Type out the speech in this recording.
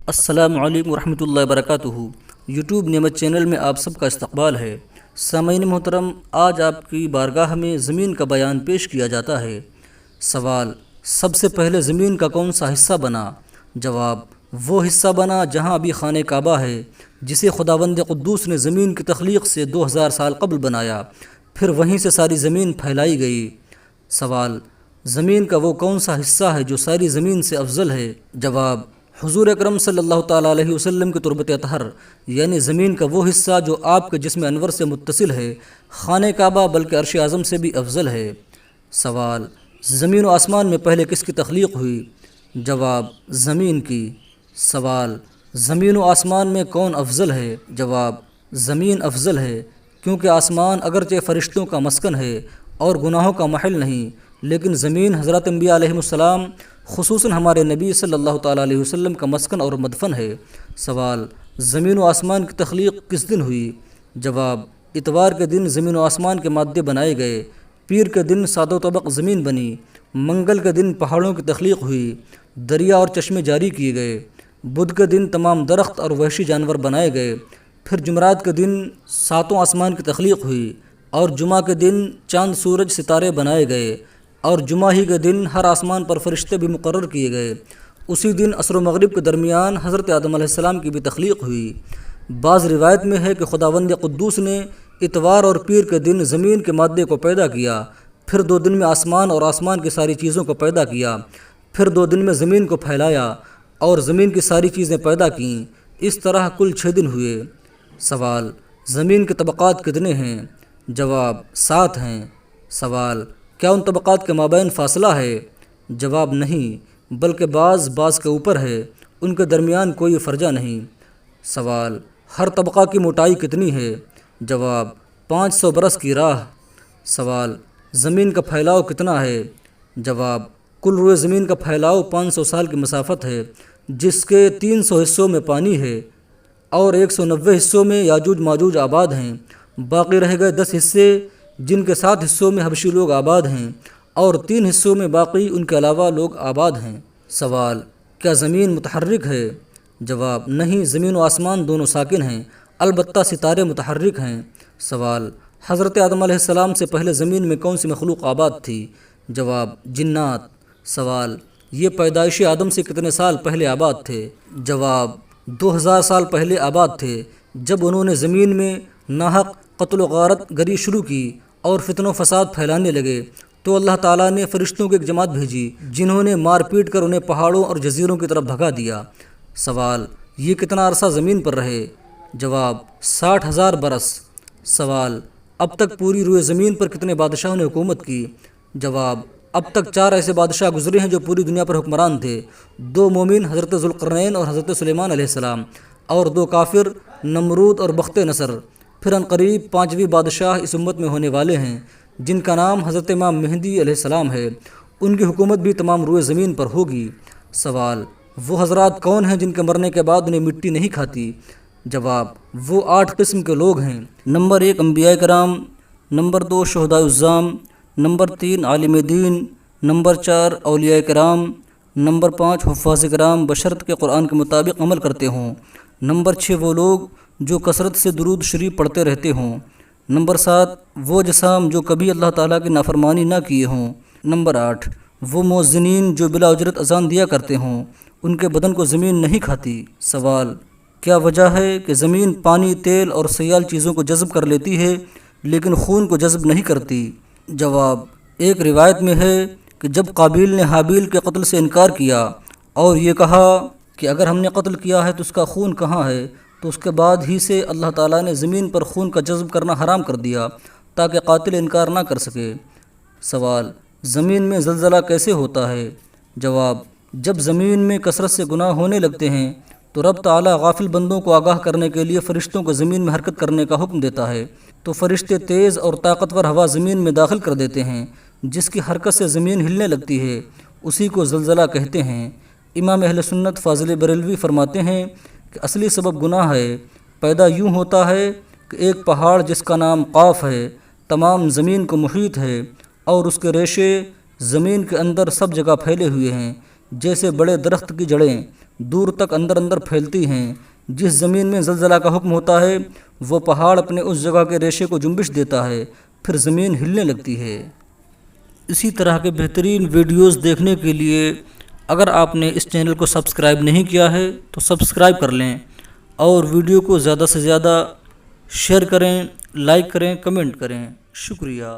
السلام علیکم ورحمۃ اللہ وبرکاتہ۔ یوٹیوب نعمت چینل میں آپ سب کا استقبال ہے۔ سامعین محترم، آج آپ کی بارگاہ میں زمین کا بیان پیش کیا جاتا ہے۔ سوال: سب سے پہلے زمین کا کون سا حصہ بنا؟ جواب: وہ حصہ بنا جہاں ابھی خانہ کعبہ ہے، جسے خداوند قدوس نے زمین کی تخلیق سے 2000 سال قبل بنایا، پھر وہیں سے ساری زمین پھیلائی گئی۔ سوال: زمین کا وہ کون سا حصہ ہے جو ساری زمین سے افضل ہے؟ جواب: حضور اکرم صلی اللہ تعالیٰ علیہ وسلم کی تربت اطہر، یعنی زمین کا وہ حصہ جو آپ کے جسم انور سے متصل ہے، خانہ کعبہ بلکہ عرش اعظم سے بھی افضل ہے۔ سوال: زمین و آسمان میں پہلے کس کی تخلیق ہوئی؟ جواب: زمین کی۔ سوال: زمین و آسمان میں کون افضل ہے؟ جواب: زمین افضل ہے، کیونکہ آسمان اگرچہ فرشتوں کا مسکن ہے اور گناہوں کا محل نہیں، لیکن زمین حضرات انبیاء علیہم السلام خصوصاً ہمارے نبی صلی اللہ تعالیٰ علیہ وسلم کا مسکن اور مدفن ہے۔ سوال: زمین و آسمان کی تخلیق کس دن ہوئی؟ جواب: اتوار کے دن زمین و آسمان کے مادے بنائے گئے، پیر کے دن ساد و طبق زمین بنی، منگل کے دن پہاڑوں کی تخلیق ہوئی، دریا اور چشمے جاری کیے گئے، بدھ کے دن تمام درخت اور وحشی جانور بنائے گئے، پھر جمعرات کے دن ساتوں آسمان کی تخلیق ہوئی، اور جمعہ کے دن چاند سورج ستارے بنائے گئے، اور جمعہ ہی کے دن ہر آسمان پر فرشتے بھی مقرر کیے گئے۔ اسی دن عصر و مغرب کے درمیان حضرت آدم علیہ السلام کی بھی تخلیق ہوئی۔ بعض روایت میں ہے کہ خداوند قدوس نے اتوار اور پیر کے دن زمین کے مادے کو پیدا کیا، پھر 2 دن میں آسمان اور آسمان کی ساری چیزوں کو پیدا کیا، پھر 2 دن میں زمین کو پھیلایا اور زمین کی ساری چیزیں پیدا کیں۔ اس طرح کل 6 دن ہوئے۔ سوال: زمین کے طبقات کتنے ہیں؟ جواب: 7 ہیں۔ سوال: کیا ان طبقات کے مابین فاصلہ ہے؟ جواب: نہیں، بلکہ بعض کے اوپر ہے، ان کے درمیان کوئی فرجہ نہیں۔ سوال: ہر طبقہ کی موٹائی کتنی ہے؟ جواب: 500 برس کی راہ۔ سوال: زمین کا پھیلاؤ کتنا ہے؟ جواب: کل روئے زمین کا پھیلاؤ 500 سال کی مسافت ہے، جس کے 300 حصوں میں پانی ہے اور 190 حصوں میں یاجوج ماجوج آباد ہیں۔ باقی رہ گئے 10 حصے، جن کے 7 حصوں میں حبشی لوگ آباد ہیں اور 3 حصوں میں باقی ان کے علاوہ لوگ آباد ہیں۔ سوال: کیا زمین متحرک ہے؟ جواب: نہیں، زمین و آسمان دونوں ساکن ہیں، البتہ ستارے متحرک ہیں۔ سوال: حضرت آدم علیہ السلام سے پہلے زمین میں کون سی مخلوق آباد تھی؟ جواب: جنات۔ سوال: یہ پیدائش آدم سے کتنے سال پہلے آباد تھے؟ جواب: 2000 سال پہلے آباد تھے، جب انہوں نے زمین میں ناحق قتل و غارت گری شروع کی اور فتن و فساد پھیلانے لگے، تو اللہ تعالیٰ نے فرشتوں کی ایک جماعت بھیجی، جنہوں نے مار پیٹ کر انہیں پہاڑوں اور جزیروں کی طرف بھگا دیا۔ سوال: یہ کتنا عرصہ زمین پر رہے؟ جواب: 60,000 برس۔ سوال: اب تک پوری روئے زمین پر کتنے بادشاہوں نے حکومت کی؟ جواب: اب تک 4 ایسے بادشاہ گزرے ہیں جو پوری دنیا پر حکمران تھے، 2 مومن حضرت ذوالقرنین اور حضرت سلیمان علیہ السلام، اور 2 کافر نمرود اور بخت نصر۔ پھر عنقریب 5ویں بادشاہ اس امت میں ہونے والے ہیں، جن کا نام حضرت امام مہدی علیہ السلام ہے، ان کی حکومت بھی تمام روئے زمین پر ہوگی۔ سوال: وہ حضرات کون ہیں جن کے مرنے کے بعد انہیں مٹی نہیں کھاتی؟ جواب: وہ 8 قسم کے لوگ ہیں۔ نمبر 1 انبیاء کرام، نمبر 2 شہداء عظام، نمبر 3 عالم دین، نمبر 4 اولیاء کرام، نمبر 5 حفاظ کرام بشرط کے قرآن کے مطابق عمل کرتے ہوں، نمبر 6 وہ لوگ جو کثرت سے درود شریف پڑھتے رہتے ہوں، نمبر 7 وہ اجسام جو کبھی اللہ تعالیٰ کی نافرمانی نہ کیے ہوں، نمبر 8 وہ مؤذنین جو بلا اجرت اذان دیا کرتے ہوں، ان کے بدن کو زمین نہیں کھاتی۔ سوال: کیا وجہ ہے کہ زمین پانی، تیل اور سیال چیزوں کو جذب کر لیتی ہے لیکن خون کو جذب نہیں کرتی؟ جواب: ایک روایت میں ہے کہ جب قابیل نے حابیل کے قتل سے انکار کیا اور یہ کہا کہ اگر ہم نے قتل کیا ہے تو اس کا خون کہاں ہے، تو اس کے بعد ہی سے اللہ تعالیٰ نے زمین پر خون کا جذب کرنا حرام کر دیا تاکہ قاتل انکار نہ کر سکے۔ سوال: زمین میں زلزلہ کیسے ہوتا ہے؟ جواب: جب زمین میں کثرت سے گناہ ہونے لگتے ہیں تو رب تعالیٰ غافل بندوں کو آگاہ کرنے کے لیے فرشتوں کو زمین میں حرکت کرنے کا حکم دیتا ہے، تو فرشتے تیز اور طاقتور ہوا زمین میں داخل کر دیتے ہیں، جس کی حرکت سے زمین ہلنے لگتی ہے، اسی کو زلزلہ کہتے ہیں۔ امام اہل سنت فاضل بریلوی فرماتے ہیں کہ اصلی سبب گناہ ہے، پیدا یوں ہوتا ہے کہ ایک پہاڑ جس کا نام قاف ہے تمام زمین کو محیط ہے اور اس کے ریشے زمین کے اندر سب جگہ پھیلے ہوئے ہیں، جیسے بڑے درخت کی جڑیں دور تک اندر اندر پھیلتی ہیں۔ جس زمین میں زلزلہ کا حکم ہوتا ہے وہ پہاڑ اپنے اس جگہ کے ریشے کو جنبش دیتا ہے، پھر زمین ہلنے لگتی ہے۔ اسی طرح کے بہترین ویڈیوز دیکھنے کے لیے اگر آپ نے اس چینل کو سبسکرائب نہیں کیا ہے تو سبسکرائب کر لیں، اور ویڈیو کو زیادہ سے زیادہ شیئر کریں، لائک کریں، کمنٹ کریں۔ شکریہ۔